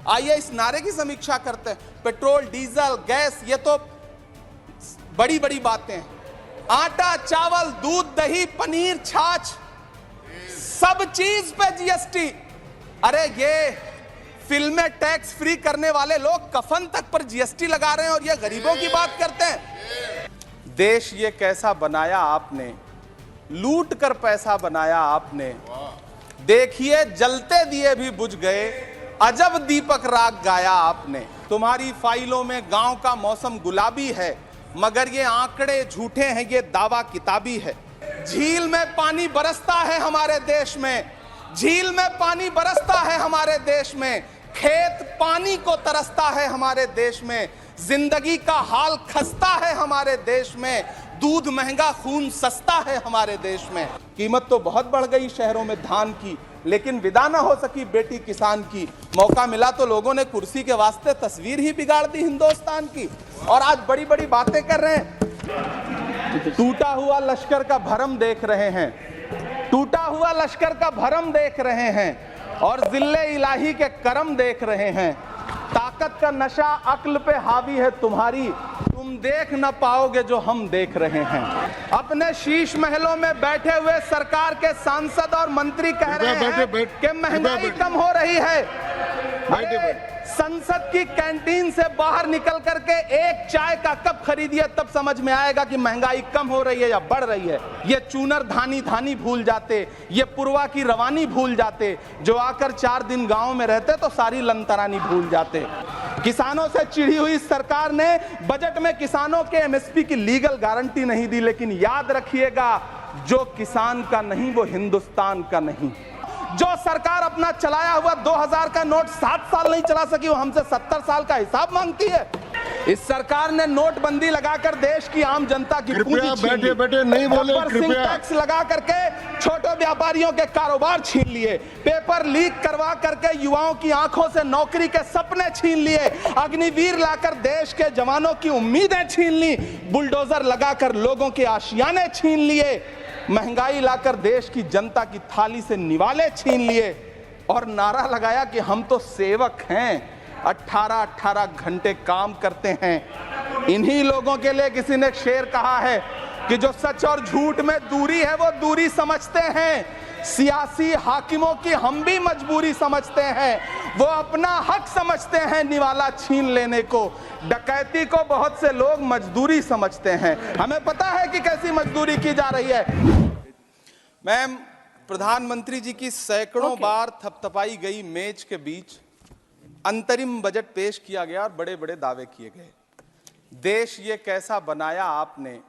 आइए इस नारे की समीक्षा करते हैं। पेट्रोल, डीजल, गैस, ये तो बड़ी बड़ी बातें हैं। आटा, चावल, दूध, दही, पनीर, छाछ, सब चीज पे जीएसटी। अरे ये फिल्में टैक्स फ्री करने वाले लोग कफन तक पर जीएसटी लगा रहे हैं और ये गरीबों की बात करते हैं। देश ये कैसा बनाया आपने, लूट कर पैसा बनाया आपने। देखिए जलते दिए भी बुझ गए, अजब दीपक राग गाया आपने। तुम्हारी फाइलों में गांव का मौसम गुलाबी है, मगर ये आंकड़े झूठे हैं, ये दावा किताबी है। झील में पानी बरसता है हमारे देश में, झील में पानी बरसता है हमारे देश में। खेत पानी को तरसता है हमारे देश में। जिंदगी का हाल खस्ता है हमारे देश में। दूध महंगा, खून सस्ता है हमारे देश में। कीमत तो बहुत बढ़ गई शहरों में धान की, लेकिन विदा ना हो सकी बेटी किसान की। मौका मिला तो लोगों ने कुर्सी के वास्ते तस्वीर ही बिगाड़ दी हिंदुस्तान की, और आज बड़ी बड़ी बातें कर रहे हैं। टूटा हुआ लश्कर का भरम देख रहे हैं, टूटा हुआ लश्कर का भरम देख रहे हैं, और जिल्ले इलाही के करम देख रहे हैं। ताकत का नशा अक्ल पे हावी है तुम्हारी, तुम देख न पाओगे जो हम देख रहे हैं। अपने शीश महलों में बैठे हुए सरकार के सांसद और मंत्री कह रहे हैं कि महंगाई कम हो रही है। संसद की कैंटीन से बाहर निकल करके एक चाय का कप खरीदिए, तब समझ में आएगा कि महंगाई कम हो रही है या बढ़ रही है। ये चूनर धानी धानी भूल जाते, ये पुरवा की रवानी भूल जाते, जो आकर 4 दिन गांव में रहते तो सारी लंतरानी भूल जाते। किसानों से चिढ़ी हुई सरकार ने बजट में किसानों के एमएसपी की लीगल गारंटी नहीं दी, लेकिन याद रखिएगा, जो किसान का नहीं वो हिंदुस्तान का नहीं। जो सरकार अपना चलाया हुआ 2000 का नोट 7 साल नहीं चला सकी, वो हमसे 70 साल का हिसाब मांगती है। इस सरकार ने नोटबंदी लगाकर देश की आम जनता की पूंजी छीन ली। बैठे नहीं बोले, कृपया टैक्स लगा करके छोटे व्यापारियों के कारोबार छीन लिए। पेपर लीक करवा करके युवाओं की आंखों से नौकरी के सपने छीन लिए। अग्निवीर लाकर देश के जवानों की उम्मीदें छीन ली। बुलडोजर लगाकर लोगों के आशियाने छीन लिए। महंगाई लाकर देश की जनता की थाली से निवाले छीन लिए, और नारा लगाया कि हम तो सेवक हैं, 18-18 घंटे काम करते हैं। इन्हीं लोगों के लिए किसी ने शेर कहा है कि जो सच और झूठ में दूरी है वो दूरी समझते हैं। सियासी हाकिमों की हम भी मजबूरी समझते हैं, वो अपना हक समझते हैं निवाला छीन लेने को। डकैती को बहुत से लोग मजदूरी समझते हैं। हमें पता है कि कैसी मजदूरी की जा रही है। मैम, प्रधानमंत्री जी की सैकड़ों बार थपथपाई गई मेज के बीच अंतरिम बजट पेश किया गया और बड़े बड़े दावे किए गए। देश ये कैसा बनाया आपने,